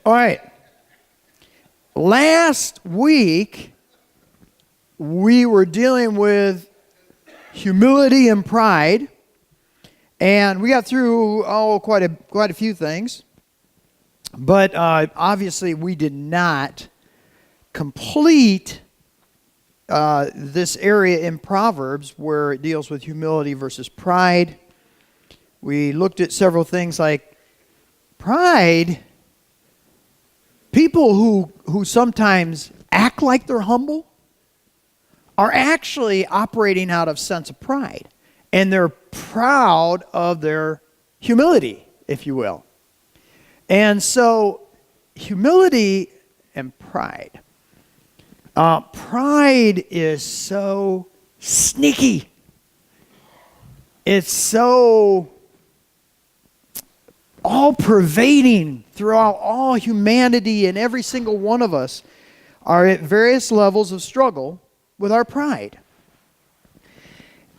All right. Last week, we were dealing with humility and pride, and we got through quite a few things. But obviously, we did not complete this area in Proverbs where it deals with humility versus pride. We looked at several things like pride. People who sometimes act like they're humble are actually operating out of sense of pride. And they're proud of their humility, if you will. And so, humility and pride. Pride is so sneaky. It's so all-pervading throughout all humanity, and every single one of us are at various levels of struggle with our pride.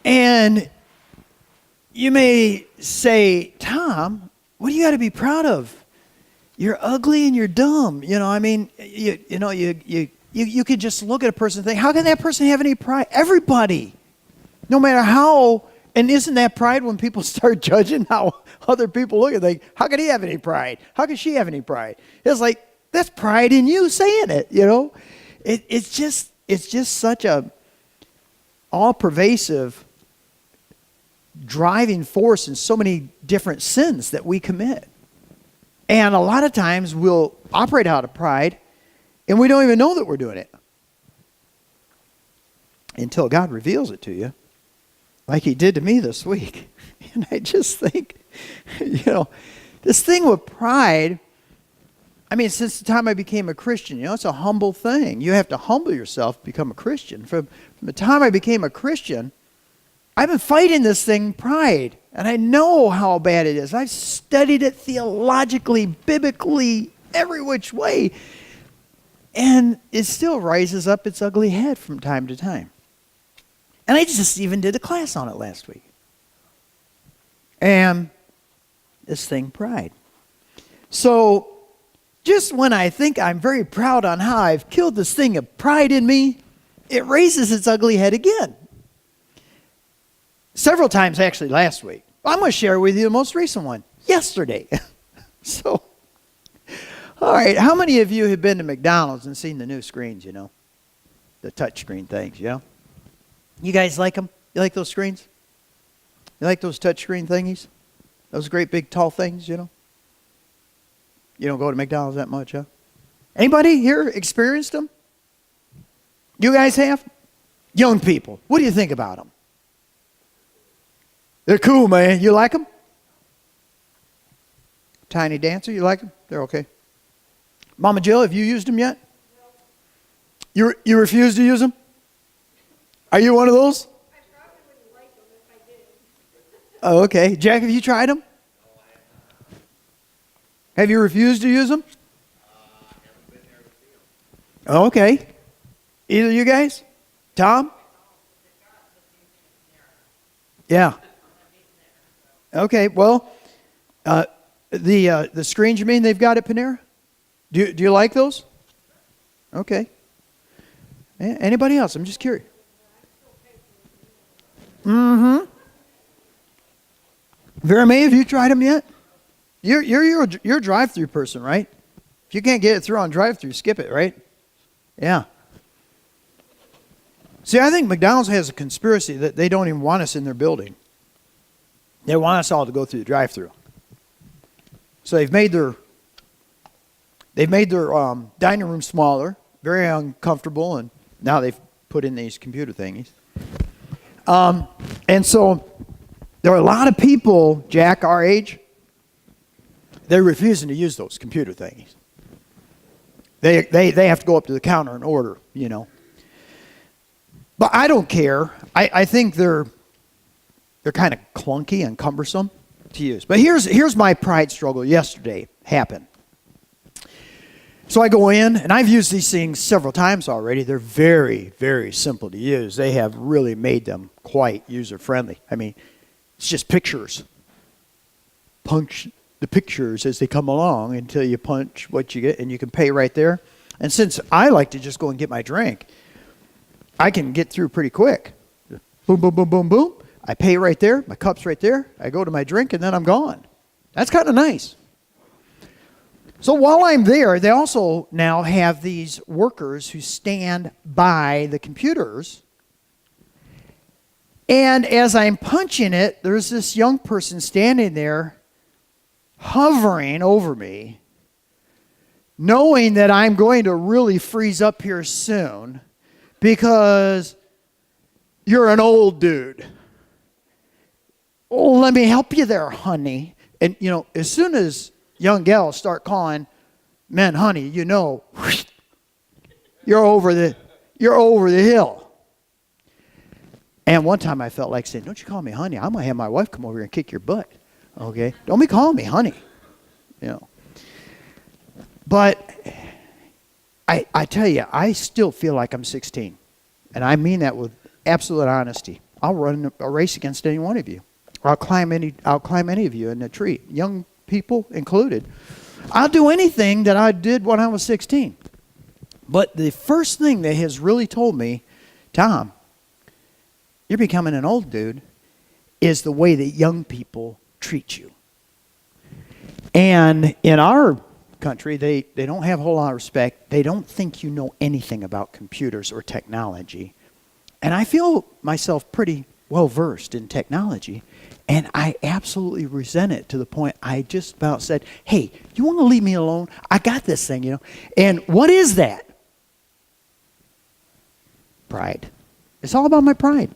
And you may say, Tom, what do you got to be proud of? You're ugly and you're dumb. You know, I mean, you could just look at a person and think, how can that person have any pride? Everybody, no matter how, and isn't that pride when people start judging how other people look at it? How can he have any pride? How can she have any pride? It's like, that's pride in you saying it, you know? It's just such a all-pervasive driving force in so many different sins that we commit. And a lot of times we'll operate out of pride and we don't even know that we're doing it until God reveals it to you, like he did to me this week. And I just think, this thing with pride, I mean, since the time I became a Christian, it's a humble thing. You have to humble yourself to become a Christian. From the time I became a Christian, I've been fighting this thing, pride. And I know how bad it is. I've studied it theologically, biblically, every which way. And it still rises up its ugly head from time to time. And I just even did a class on it last week. And this thing, pride. So, just when I think I'm very proud on how I've killed this thing of pride in me, it raises its ugly head again. Several times actually last week. I'm going to share with you the most recent one, yesterday. So, all right, how many of you have been to McDonald's and seen the new screens, the touch screen things, You guys like them? You like those screens? You like those touch screen thingies? Those great big tall things, You don't go to McDonald's that much, huh? Anybody here experienced them? You guys have? Young people, what do you think about them? They're cool, man. You like them? Tiny Dancer, you like them? They're okay. Mama Jill, have you used them yet? No. You refuse to use them? Are you one of those? I probably wouldn't like them if I did. Oh, okay. Jack, have you tried them? No, I have not. Have you refused to use them? I haven't been there to see them. Oh, okay. Either of you guys? Tom? Yeah. Okay, well, the screens you mean they've got at Panera? Do you like those? Okay. Anybody else? I'm just curious. Mm-hmm. Vera Mae, have you tried them yet? You're a drive-through person, right? If you can't get it through on drive-through, skip it, right? Yeah. See, I think McDonald's has a conspiracy that they don't even want us in their building. They want us all to go through the drive-through. So they've made their dining room smaller, very uncomfortable, and now they've put in these computer thingies. And so there are a lot of people, Jack, our age, they're refusing to use those computer thingies. They have to go up to the counter and order, But I don't care. I think they're kind of clunky and cumbersome to use. But here's my pride struggle yesterday happened. So I go in, and I've used these things several times already. They're very, very simple to use. They have really made them quite user-friendly. I mean, it's just pictures. Punch the pictures as they come along until you punch what you get, and you can pay right there. And since I like to just go and get my drink, I can get through pretty quick. Boom, boom, boom, boom, boom. I pay right there. My cup's right there. I go to my drink, and then I'm gone. That's kind of nice. So while I'm there, they also now have these workers who stand by the computers. And as I'm punching it, there's this young person standing there hovering over me, knowing that I'm going to really freeze up here soon because you're an old dude. Oh, let me help you there, honey. And, as soon as young gals start calling men honey, you're over the hill. And one time I felt like saying, don't you call me honey. I'm going to have my wife come over here and kick your butt. Okay? Don't be calling me honey. But I tell you, I still feel like I'm 16. And I mean that with absolute honesty. I'll run a race against any one of you. Or I'll climb any of you in a tree, young people included. I'll do anything that I did when I was 16. But the first thing that has really told me, Tom, you're becoming an old dude, is the way that young people treat you. And in our country, they don't have a whole lot of respect. They don't think you know anything about computers or technology. And I feel myself pretty well versed in technology. And I absolutely resent it to the point I just about said, hey, you want to leave me alone? I got this thing, And what is that? Pride. It's all about my pride.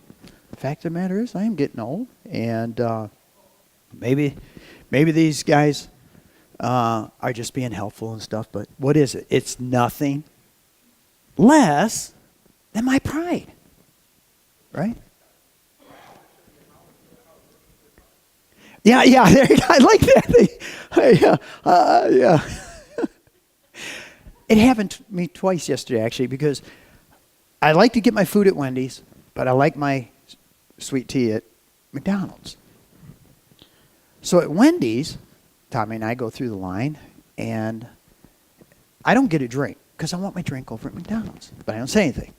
The fact of the matter is I am getting old. And maybe these guys are just being helpful and stuff. But what is it? It's nothing less than my pride. Right? Yeah, there you go. I like that. Yeah. It happened to me twice yesterday, actually, because I like to get my food at Wendy's, but I like my sweet tea at McDonald's. So at Wendy's, Tommy and I go through the line, and I don't get a drink because I want my drink over at McDonald's, but I don't say anything.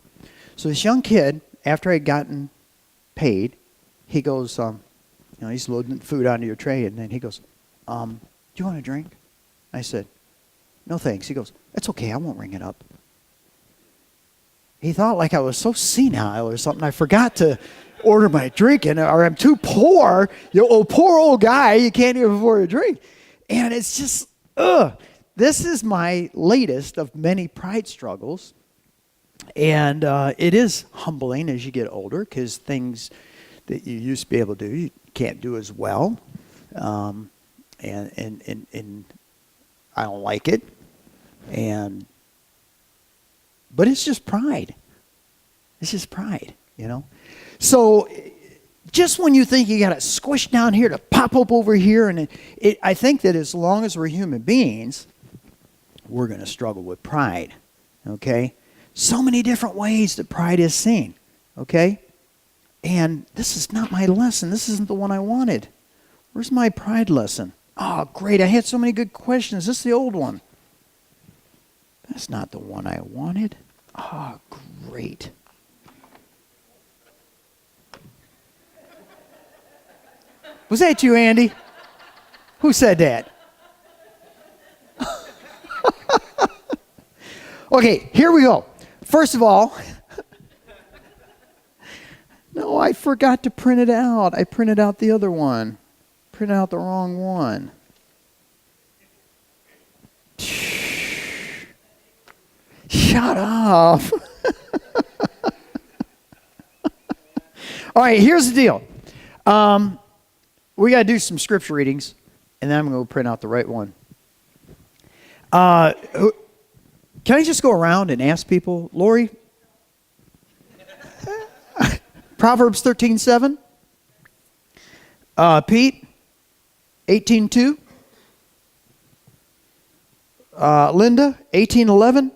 So this young kid, after I'd gotten paid, he goes, he's loading food onto your tray, and then he goes, do you want a drink? I said, no thanks. He goes, that's okay, I won't ring it up. He thought like I was so senile or something, I forgot to order my drink, or I'm too poor. Poor old guy, you can't even afford a drink. And it's just, this is my latest of many pride struggles. And it is humbling as you get older, because things that you used to be able to do, you can't do as well. And I don't like it. But it's just pride. It's just pride, So just when you think you got it squished down here to pop up over here, and I think that as long as we're human beings, we're going to struggle with pride, okay? So many different ways that pride is seen, okay? And this is not my lesson. This isn't the one I wanted. Where's my pride lesson? Oh, great. I had so many good questions. This is the old one. That's not the one I wanted. Oh, great. Was that you, Andy? Who said that? Okay, here we go. First of all, no, I forgot to print it out. I printed out the other one. Printed out the wrong one. Shut up. All right, here's the deal. We got to do some scripture readings, and then I'm going to print out the right one. Can I just go around and ask people, Lori? Proverbs 13:7. Pete, 18:2. Linda, 18:11.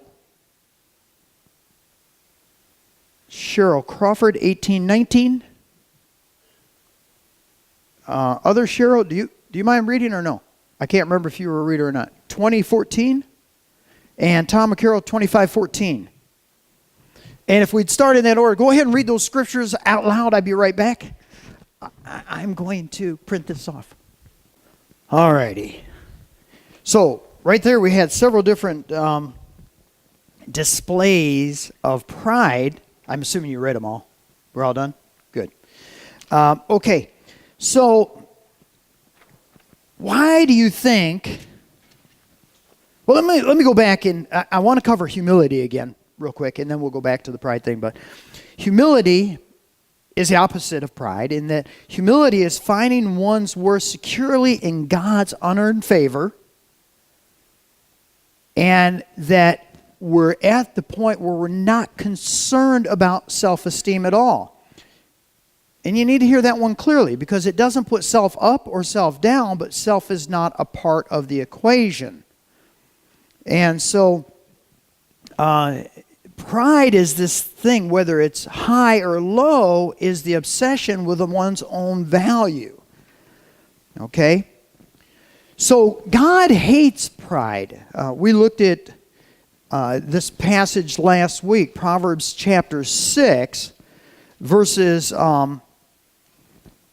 Cheryl Crawford, 18:19. Other Cheryl, do you mind reading or no? I can't remember if you were a reader or not. 2014. And Tom McCarroll, 25:14. And if we'd start in that order, go ahead and read those scriptures out loud. I'll be right back. I'm going to print this off. All righty. So, right there we had several different displays of pride. I'm assuming you read them all. We're all done? Good. Okay. So, why do you think... Well, let me go back, and I want to cover humility again real quick, and then we'll go back to the pride thing. But humility is the opposite of pride in that humility is finding one's worth securely in God's unearned favor, and that we're at the point where we're not concerned about self-esteem at all. And you need to hear that one clearly, because it doesn't put self up or self down, but self is not a part of the equation. And so pride is this thing, whether it's high or low, is the obsession with one's own value. Okay? So God hates pride. We looked at this passage last week, Proverbs chapter 6, verses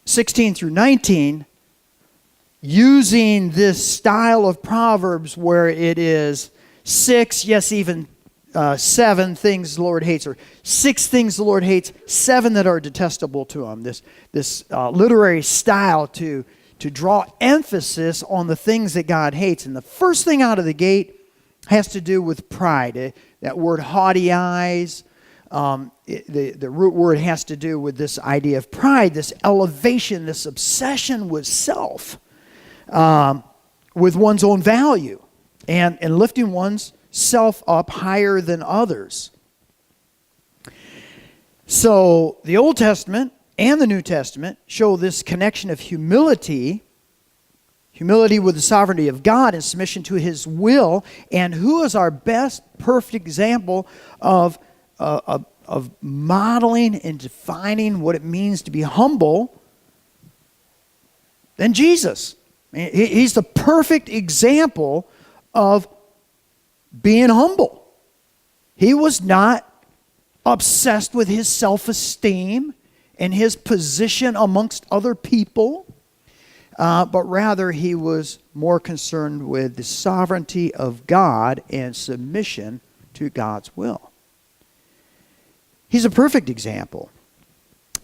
16 through 19, using this style of Proverbs where it is 6, yes, even 7 things the Lord hates, or 6 things the Lord hates, 7 that are detestable to him. This literary style to draw emphasis on the things that God hates. And the first thing out of the gate has to do with pride. That word haughty eyes, the root word has to do with this idea of pride, this elevation, this obsession with self, with one's own value, and lifting one's self up higher than others. So the Old Testament and the New Testament show this connection of humility with the sovereignty of God and submission to His will. And who is our best perfect example of modeling and defining what it means to be humble than Jesus? He's the perfect example of being humble. He was not obsessed with his self-esteem and his position amongst other people, but rather he was more concerned with the sovereignty of God and submission to God's will. He's a perfect example.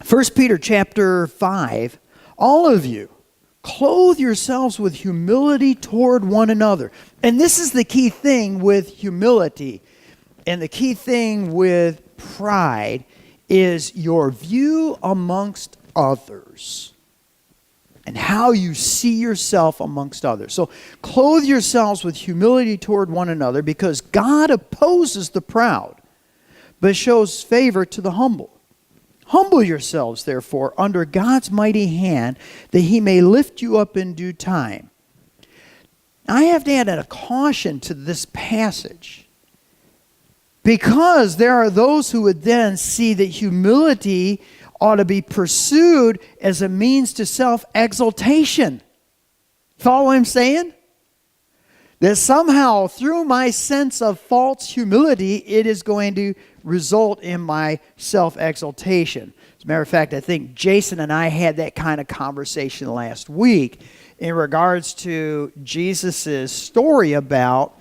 1 Peter chapter 5, all of you, clothe yourselves with humility toward one another. And this is the key thing with humility. And the key thing with pride is your view amongst others and how you see yourself amongst others. So clothe yourselves with humility toward one another, because God opposes the proud, but shows favor to the humble. Humble yourselves, therefore, under God's mighty hand, that He may lift you up in due time. I have to add a caution to this passage, because there are those who would then see that humility ought to be pursued as a means to self-exaltation. Follow what I'm saying? That somehow through my sense of false humility, it is going to result in my self-exaltation. As a matter of fact, I think Jason and I had that kind of conversation last week in regards to Jesus' story about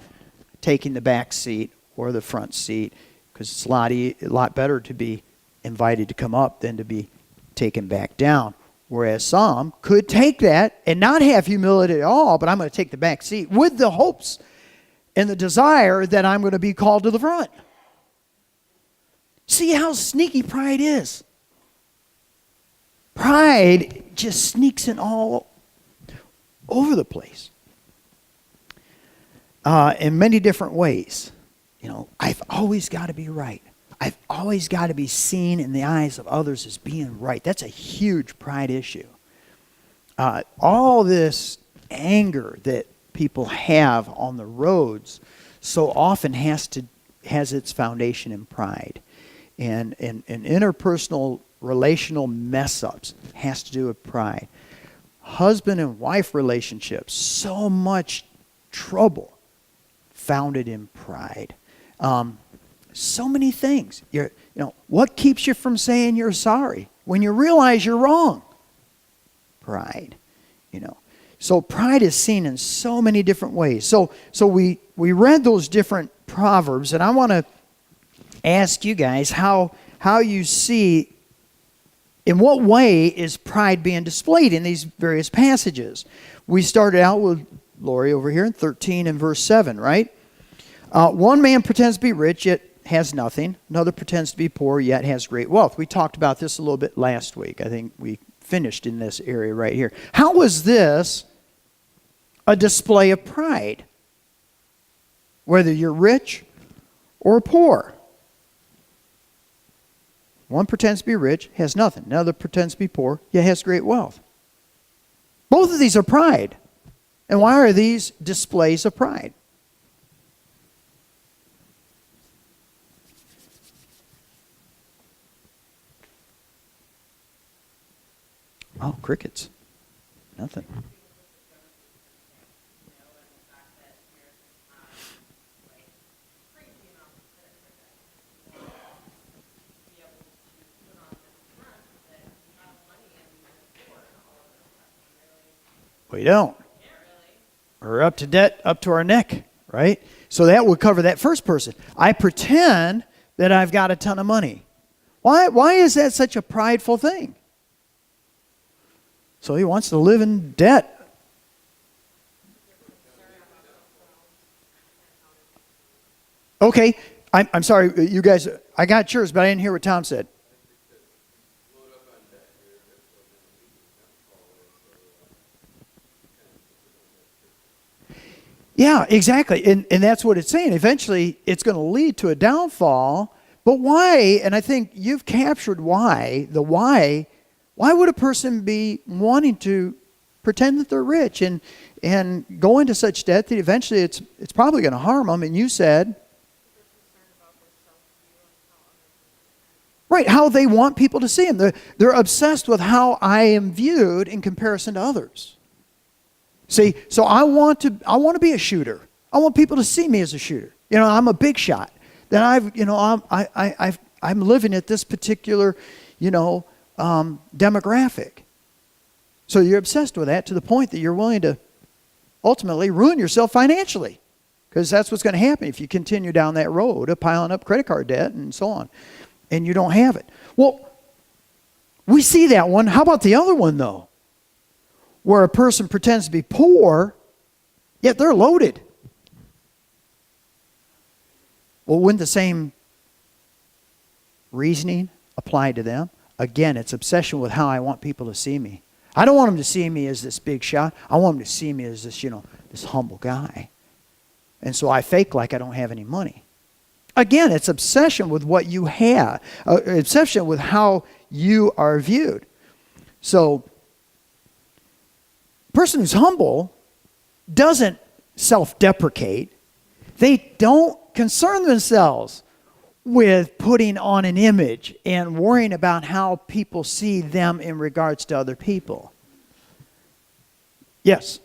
taking the back seat or the front seat, because it's a lot better to be invited to come up than to be taken back down. Whereas some could take that and not have humility at all, but I'm going to take the back seat with the hopes and the desire that I'm going to be called to the front. See how sneaky pride is. Pride just sneaks in all over the place. In many different ways. You know, I've always got to be right. I've always got to be seen in the eyes of others as being right. That's a huge pride issue. All this anger that people have on the roads so often has its foundation in pride. And interpersonal relational mess-ups has to do with pride. husband and wife relationships, so much trouble founded in pride. So many things. What keeps you from saying you're sorry when you realize you're wrong? Pride. So pride is seen in so many different ways. So we read those different Proverbs, and I want to ask you guys how you see, in what way is pride being displayed in these various passages. We started out with Lori over here in 13 and verse 7, right? One man pretends to be rich, yet has nothing. Another pretends to be poor, yet has great wealth. We talked about this a little bit last week. I think we finished in this area right here. How was this a display of pride? Whether you're rich or poor. One pretends to be rich, has nothing. Another pretends to be poor, yet has great wealth. Both of these are pride. And why are these displays of pride? Oh, crickets. Nothing. We don't. We're up to debt, up to our neck, right? So that would cover that first person. I pretend that I've got a ton of money. Why is that such a prideful thing? So he wants to live in debt. Okay, I'm sorry, you guys, I got yours, but I didn't hear what Tom said. Yeah, exactly. And that's what it's saying. Eventually, it's going to lead to a downfall. But why? And I think you've captured why. The why. Why would a person be wanting to pretend that they're rich and go into such debt that eventually it's probably going to harm them? And you said, right, how they want people to see them. They're obsessed with how I am viewed in comparison to others. See, so I want to be a shooter. I want people to see me as a shooter. I'm a big shot. That I'm living at this particular, demographic. So you're obsessed with that to the point that you're willing to ultimately ruin yourself financially, because that's what's going to happen if you continue down that road of piling up credit card debt and so on, and you don't have it. Well, we see that one. How about the other one though? Where a person pretends to be poor, yet they're loaded. Well, wouldn't the same reasoning apply to them? Again, it's obsession with how I want people to see me. I don't want them to see me as this big shot. I want them to see me as this, this humble guy. And so I fake like I don't have any money. Again, it's obsession with what you have. Obsession with how you are viewed. So, a person who's humble doesn't self-deprecate. They don't concern themselves with putting on an image and worrying about how people see them in regards to other people. Yes?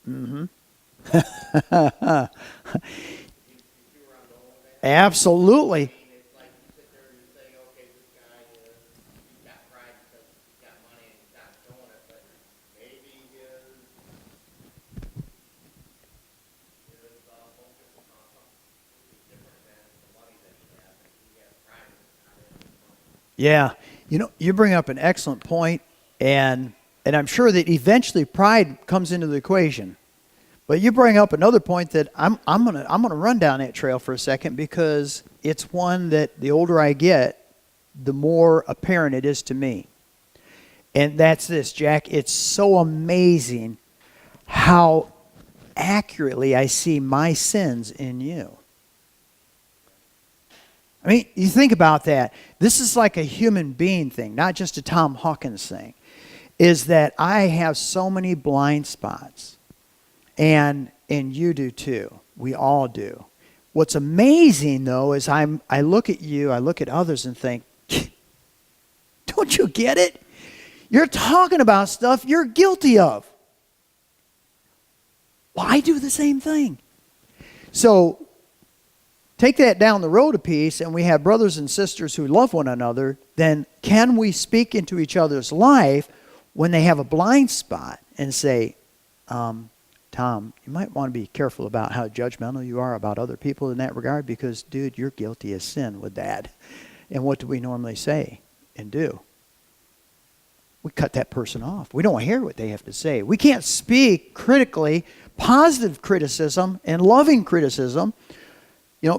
Mm-hmm. Absolutely. It's like you sit there and you say, okay, this guy, he's got pride because he's got money and he's not showing it, but maybe his focus is on something completely different than the money that he has. And he has pride and it's not in his money. Yeah. You bring up an excellent point, and I'm sure that eventually pride comes into the equation. But you bring up another point that I'm gonna run down that trail for a second, because it's one that the older I get, the more apparent it is to me. And that's this, Jack. It's so amazing how accurately I see my sins in you. I mean, you think about that. This is like a human being thing, not just a Tom Hawkins thing. is that I have so many blind spots. And you do too. We all do. What's amazing, though, is I look at you, I look at others and think, don't you get it? You're talking about stuff you're guilty of. Well, I do the same thing. So take that down the road a piece, and we have brothers and sisters who love one another. Then can we speak into each other's life when they have a blind spot and say, Tom, you might want to be careful about how judgmental you are about other people in that regard, because, dude, you're guilty of sin with that. And what do we normally say and do? We cut that person off. We don't hear what they have to say. We can't speak critically, positive criticism and loving criticism,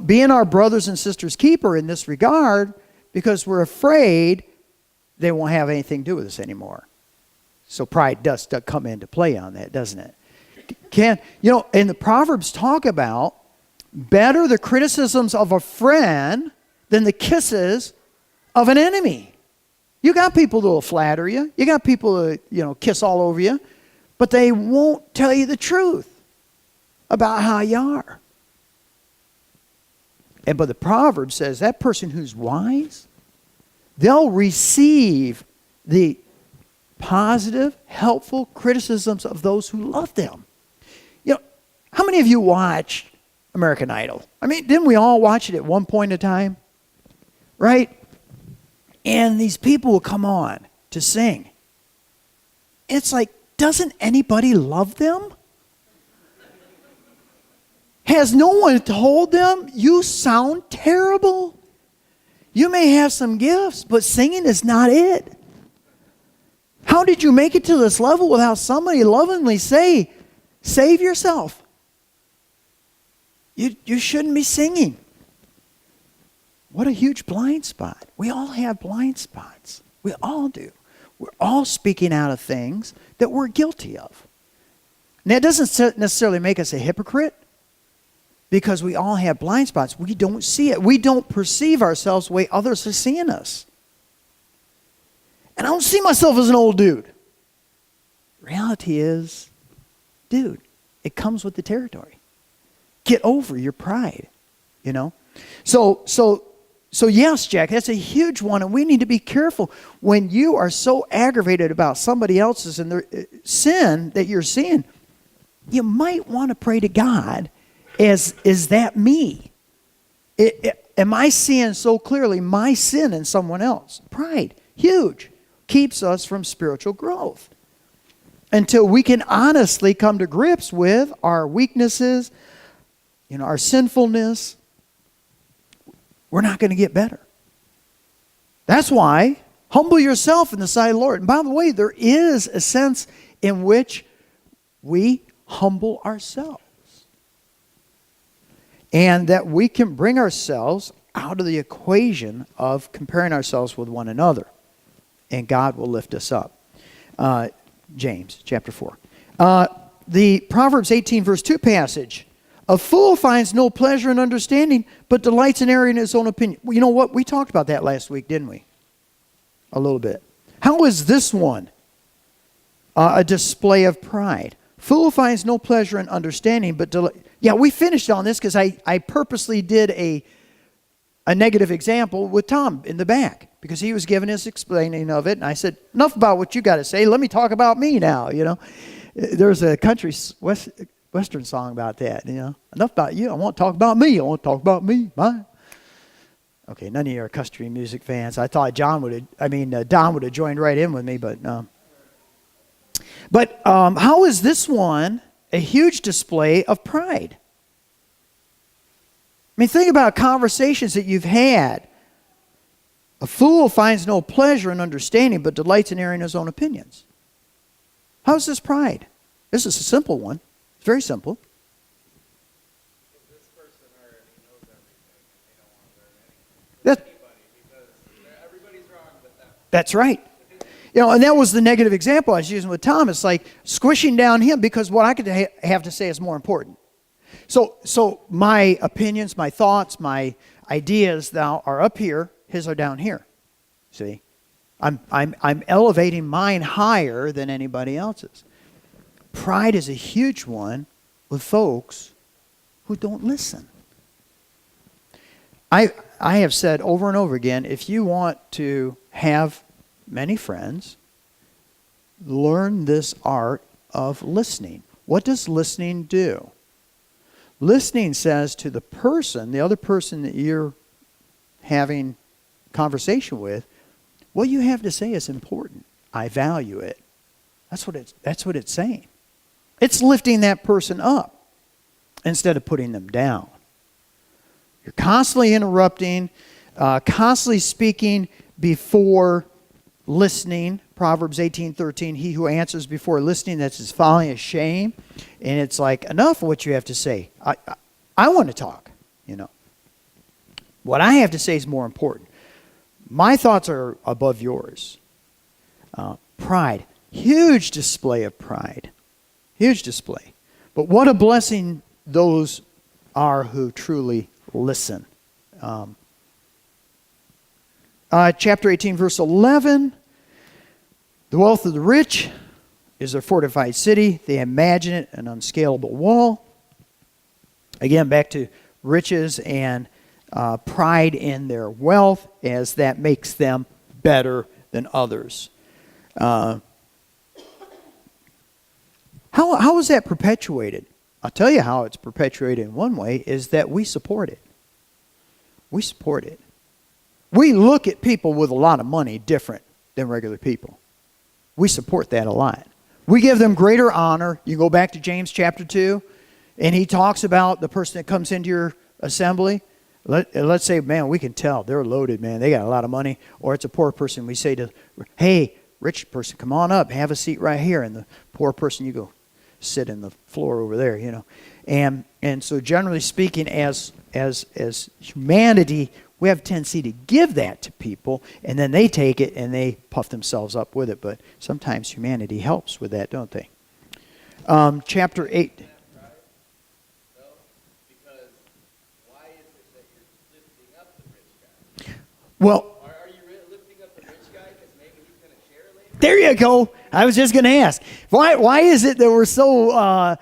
being our brothers and sisters' keeper in this regard, because we're afraid they won't have anything to do with us anymore. So pride does come into play on that, doesn't it? And the Proverbs talk about better the criticisms of a friend than the kisses of an enemy. You got people that will flatter you. You got people that, kiss all over you, but they won't tell you the truth about how you are. But the Proverb says that person who's wise, they'll receive the positive, helpful criticisms of those who love them. How many of you watched American Idol? I mean, didn't we all watch it at one point in time? Right? And these people will come on to sing. It's like, doesn't anybody love them? Has no one told them, you sound terrible? You may have some gifts, but singing is not it. How did you make it to this level without somebody lovingly say, save yourself? You shouldn't be singing. What a huge blind spot. We all have blind spots. We all do. We're all speaking out of things that we're guilty of. And that doesn't necessarily make us a hypocrite, because we all have blind spots. We don't see it. We don't perceive ourselves the way others are seeing us. And I don't see myself as an old dude. Reality is, dude, it comes with the territory. Get over your pride, So yes, Jack, that's a huge one, and we need to be careful. When you are so aggravated about somebody else's and their sin that you're seeing, you might want to pray to God, is that me? Am I seeing so clearly my sin in someone else? Pride, huge, keeps us from spiritual growth. Until we can honestly come to grips with our weaknesses, our sinfulness, we're not going to get better. That's why humble yourself in the sight of the Lord. And by the way, there is a sense in which we humble ourselves. And that we can bring ourselves out of the equation of comparing ourselves with one another. And God will lift us up. James chapter 4. The Proverbs 18 verse 2 passage. A fool finds no pleasure in understanding, but delights in erring in his own opinion. Well, you know what? We talked about that last week, didn't we? A little bit. How is this one a display of pride? Fool finds no pleasure in understanding, but yeah, we finished on this because I purposely did a negative example with Tom in the back, because he was giving his explaining of it, and I said, enough about what you got to say. Let me talk about me now. There's a country Western song about that, Enough about you. I won't talk about me. I won't talk about me. Mine. Okay, none of you are country music fans. I thought Don would have joined right in with me, but no. But how is this one a huge display of pride? I mean, think about conversations that you've had. A fool finds no pleasure in understanding, but delights in airing his own opinions. How is this pride? This is a simple one. It's very simple. This person already knows everything, and they don't want to learn anything from anybody, because everybody's wrong but them. That's right. And that was the negative example I was using with Tom. It's like squishing down him, because what I could have to say is more important. So my opinions, my thoughts, my ideas now are up here. His are down here. See? I'm elevating mine higher than anybody else's. Pride is a huge one with folks who don't listen. I have said over and over again, if you want to have many friends, learn this art of listening. What does listening do? Listening says to the person, the other person that you're having conversation with, what you have to say is important. I value it. That's what it's saying. It's lifting that person up instead of putting them down. You're constantly interrupting, constantly speaking before listening. Proverbs 18:13, he who answers before listening, that's his folly and shame. And it's like, enough of what you have to say. I want to talk, What I have to say is more important. My thoughts are above yours. Pride. Huge display of pride. Huge display. But what a blessing those are who truly listen. Chapter 18, verse 11. The wealth of the rich is their fortified city. They imagine it an unscalable wall. Again, back to riches and pride in their wealth, as that makes them better than others. How is that perpetuated? I'll tell you how it's perpetuated in one way, is that we support it. We support it. We look at people with a lot of money different than regular people. We support that a lot. We give them greater honor. You go back to James chapter 2, and he talks about the person that comes into your assembly. Let's say, man, we can tell they're loaded, man. They got a lot of money. Or it's a poor person. We say to, hey, rich person, come on up, have a seat right here. And the poor person, you go sit in the floor over there, And so generally speaking, as humanity, we have a tendency to give that to people, and then they take it and they puff themselves up with it. But sometimes humanity helps with that, don't they? Chapter 8. Because why is it that you're lifting up the rich guy? Well, Are you lifting up the rich guy because maybe he's going to share later? there you go. I was just going to ask. Why is it that we're so,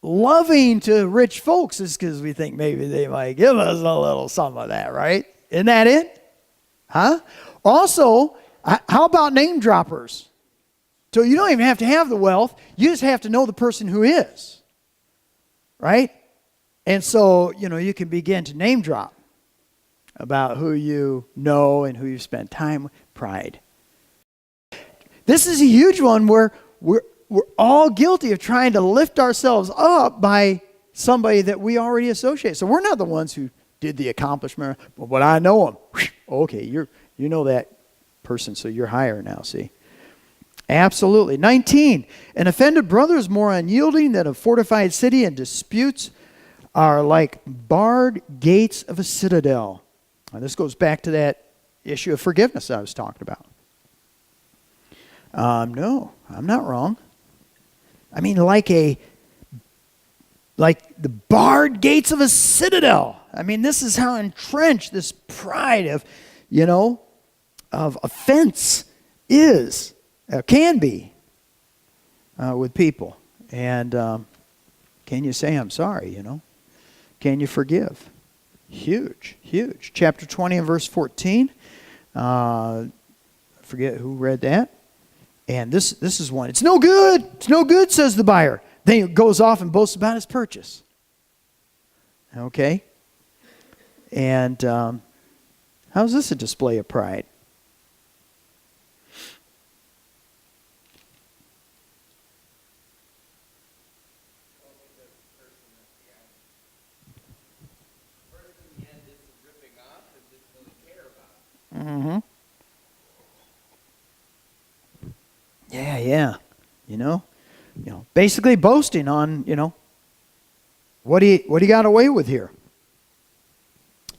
loving to rich folks? Is because we think maybe they might give us a little some of that, right? Isn't that it? Huh? Also, how about name droppers? So you don't even have to have the wealth. You just have to know the person who is. Right? And so, you can begin to name drop about who you know and who you spend time with. Pride. This is a huge one where we're all guilty of trying to lift ourselves up by somebody that we already associate. So we're not the ones who did the accomplishment, but I know them. Okay, you know that person, so you're higher now, see? Absolutely. 19, an offended brother is more unyielding than a fortified city, and disputes are like barred gates of a citadel. Now, this goes back to that issue of forgiveness I was talking about. No, I'm not wrong. I mean, like the barred gates of a citadel. I mean, this is how entrenched this pride of offense is, can be with people. And can you say, I'm sorry, Can you forgive? Huge, huge. Chapter 20 and verse 14. I forget who read that. And this is one. It's no good. It's no good, says the buyer. Then he goes off and boasts about his purchase. Okay? And how's this a display of pride? Mm-hmm. Yeah. Basically boasting on, what he got away with here.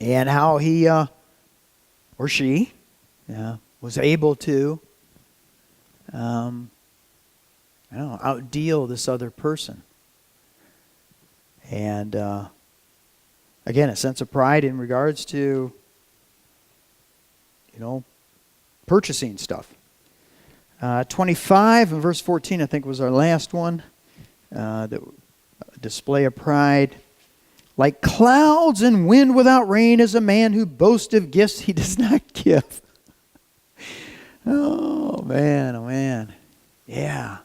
And how he or she was able to outdeal this other person. And again, a sense of pride in regards to purchasing stuff. 25 and verse 14, I think, was our last one. The display of pride. Like clouds and wind without rain is a man who boasts of gifts he does not give. Oh, man, oh, man. Yeah.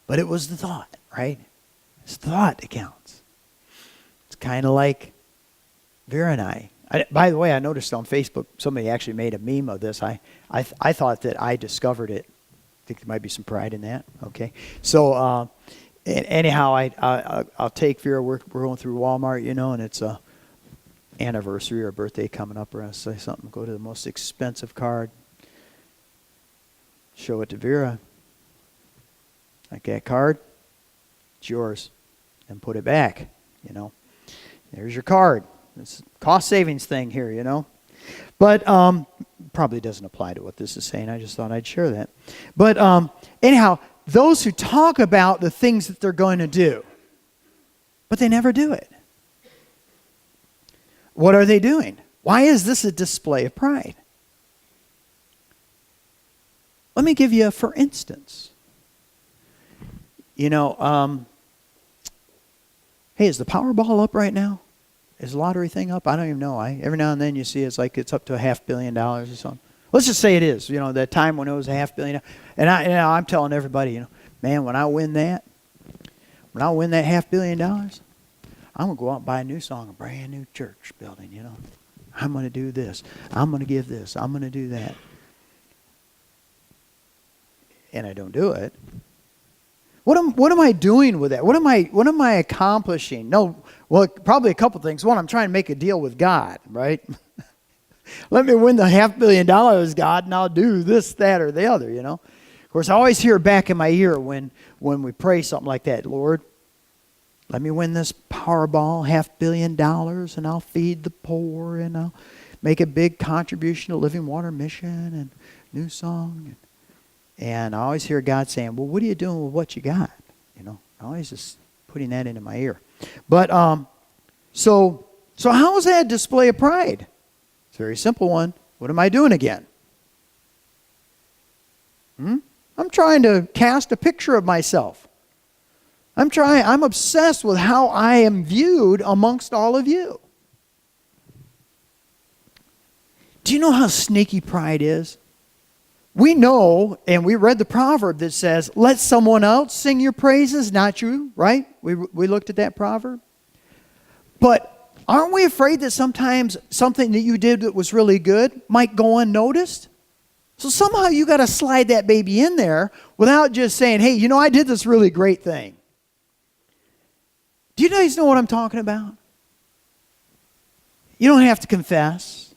But it was the thought, right? It's the thought that counts. It's kind of like Vera and I. By the way, I noticed on Facebook, somebody actually made a meme of this. I thought that I discovered it. I think there might be some pride in that. Okay. So, anyhow, I'll take Vera. We're going through Walmart, and it's a anniversary or a birthday coming up, or I say something. Go to the most expensive card. Show it to Vera. Like that card, it's yours, and put it back. There's your card. It's a cost savings thing here, But probably doesn't apply to what this is saying. I just thought I'd share that. But anyhow, those who talk about the things that they're going to do, but they never do it. What are they doing? Why is this a display of pride? Let me give you a for instance. Hey, is the Powerball up right now? Is the lottery thing up? I don't even know. Every now and then you see it's like it's up to $500 million or something. Let's just say it is. That time when it was $500 million. And I'm telling everybody, man, when I win that $500 million, I'm going to go out and buy a new song, a brand new church building, I'm going to do this. I'm going to give this. I'm going to do that. And I don't do it. What am I doing with that? What am I accomplishing? No, well, probably a couple things. One, I'm trying to make a deal with God, right? Let me win the $500 million, God, and I'll do this, that, or the other, Of course, I always hear back in my ear when we pray something like that, Lord, let me win this Powerball, $500 million, and I'll feed the poor, and I'll make a big contribution to Living Water Mission and new song. And I always hear God saying, well, what are you doing with what you got? I always just putting that into my ear. But, so how is that a display of pride? It's a very simple one. What am I doing again? I'm trying to cast a picture of myself. I'm obsessed with how I am viewed amongst all of you. Do you know how sneaky pride is? We know, and we read the proverb that says, let someone else sing your praises, not you, right? We looked at that proverb. But aren't we afraid that sometimes something that you did that was really good might go unnoticed? So somehow you got to slide that baby in there without just saying, hey, I did this really great thing. Do you guys know what I'm talking about? You don't have to confess.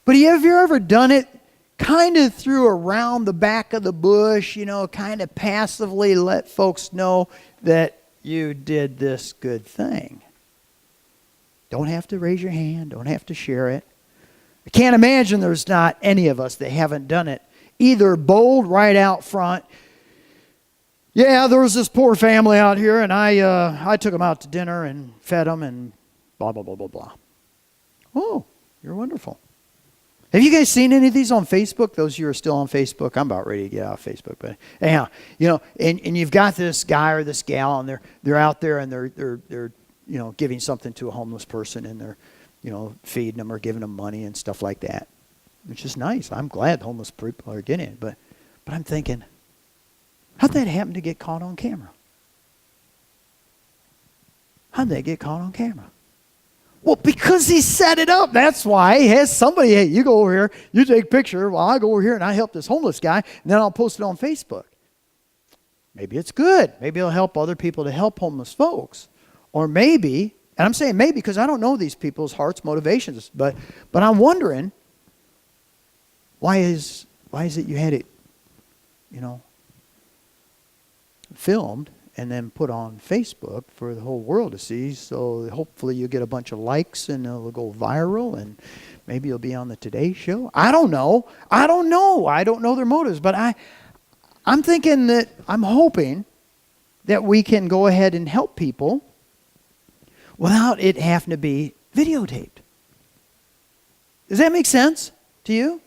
But have you ever done it kind of through around the back of the bush, kind of passively let folks know that you did this good thing? Don't have to raise your hand. Don't have to share it. I can't imagine there's not any of us that haven't done it. Either bold right out front. Yeah, there was this poor family out here, and I took them out to dinner and fed them and blah, blah, blah, blah, blah. Oh, you're wonderful. Have you guys seen any of these on Facebook? Those of you who are still on Facebook, I'm about ready to get off Facebook. But anyhow, and you've got this guy or this gal, and they're out there and they're giving something to a homeless person, and they're feeding them or giving them money and stuff like that, which is nice. I'm glad homeless people are getting it, but I'm thinking, how'd that happen to get caught on camera? How'd that get caught on camera? Well, because he set it up. That's why he has somebody, hey, you go over here, you take a picture, while I go over here and I help this homeless guy, and then I'll post it on Facebook. Maybe it's good. Maybe it'll help other people to help homeless folks. Or maybe, and I'm saying maybe because I don't know these people's hearts, motivations, but I'm wondering, why is it you had it, filmed and then put on Facebook for the whole world to see, so hopefully you'll get a bunch of likes and it'll go viral and maybe you'll be on the Today Show. I don't know. I don't know their motives, but I'm thinking that, I'm hoping that we can go ahead and help people without it having to be videotaped. Does that make sense to you?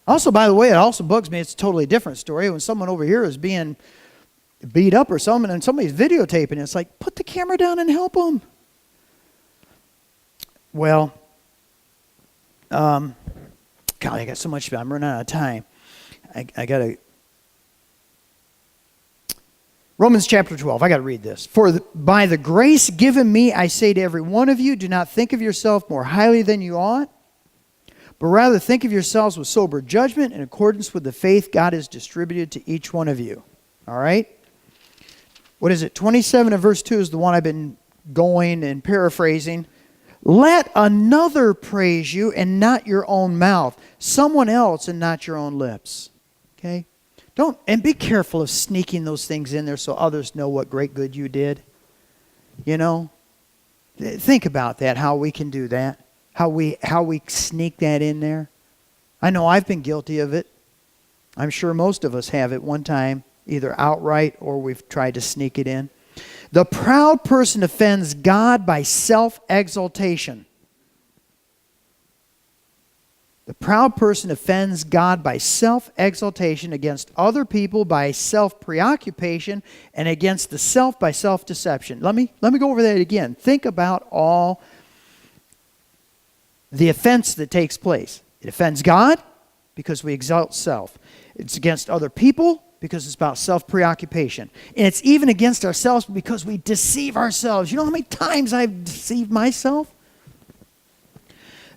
Also, by the way, it also bugs me. It's a totally different story. When someone over here is being beat up or something and somebody's videotaping, it's like, put the camera down and help them. Well, golly, I got so much. I'm running out of time. I got to. Romans chapter 12. I got to read this. By the grace given me, I say to every one of you, do not think of yourself more highly than you ought, but rather think of yourselves with sober judgment in accordance with the faith God has distributed to each one of you. All right? What is it? 27 and verse 2 is the one I've been going and paraphrasing. Let another praise you and not your own mouth. Someone else and not your own lips. Okay? And be careful of sneaking those things in there so others know what great good you did. You know? Think about that, how we can do that. How we sneak that in there. I know I've been guilty of it. I'm sure most of us have at one time, either outright or we've tried to sneak it in. The proud person offends God by self-exaltation. The proud person offends God by self-exaltation, against other people by self-preoccupation, and against the self by self-deception. Let me go over that again. Think about all the offense that takes place. It offends God because we exalt self. It's against other people because it's about self-preoccupation. And it's even against ourselves because we deceive ourselves. You know how many times I've deceived myself?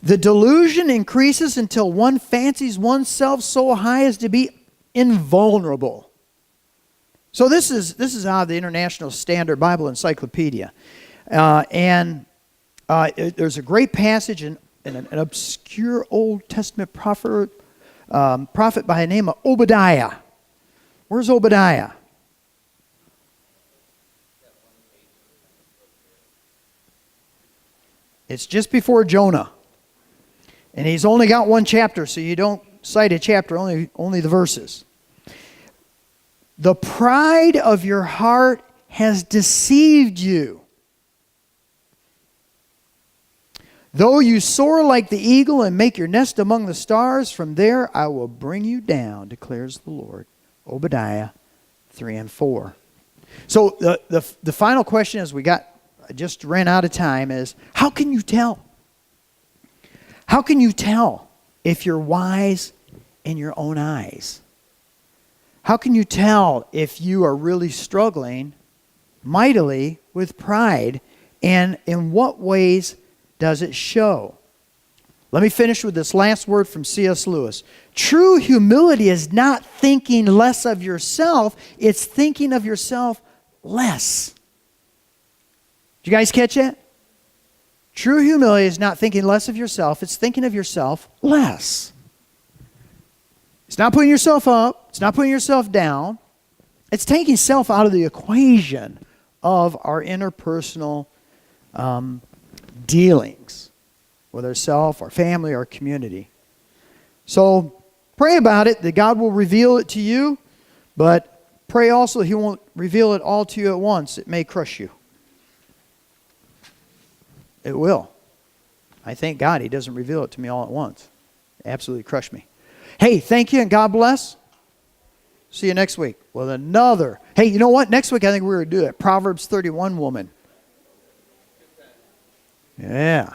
The delusion increases until one fancies oneself so high as to be invulnerable. So this is out of the International Standard Bible Encyclopedia. There's a great passage in an obscure Old Testament prophet by the name of Obadiah. Where's Obadiah? It's just before Jonah. And he's only got one chapter, so you don't cite a chapter, only the verses. The pride of your heart has deceived you. Though you soar like the eagle and make your nest among the stars, from there I will bring you down, declares the Lord. Obadiah 3 and 4. So the final question is, I just ran out of time, is how can you tell? How can you tell if you're wise in your own eyes? How can you tell if you are really struggling mightily with pride, and in what ways does it show? Let me finish with this last word from C.S. Lewis. True humility is not thinking less of yourself, it's thinking of yourself less. Did you guys catch that? True humility is not thinking less of yourself, it's thinking of yourself less. It's not putting yourself up, it's not putting yourself down. It's taking self out of the equation of our interpersonal dealings with ourself, our family, our community. So pray about it, that God will reveal it to you, but pray also He won't reveal it all to you at once. It may crush you. It will. I thank God He doesn't reveal it to me all at once. Absolutely crush me. Hey, thank you and God bless. See you next week with another. Hey, you know what? Next week I think we're going to do it. Proverbs 31 woman. Yeah.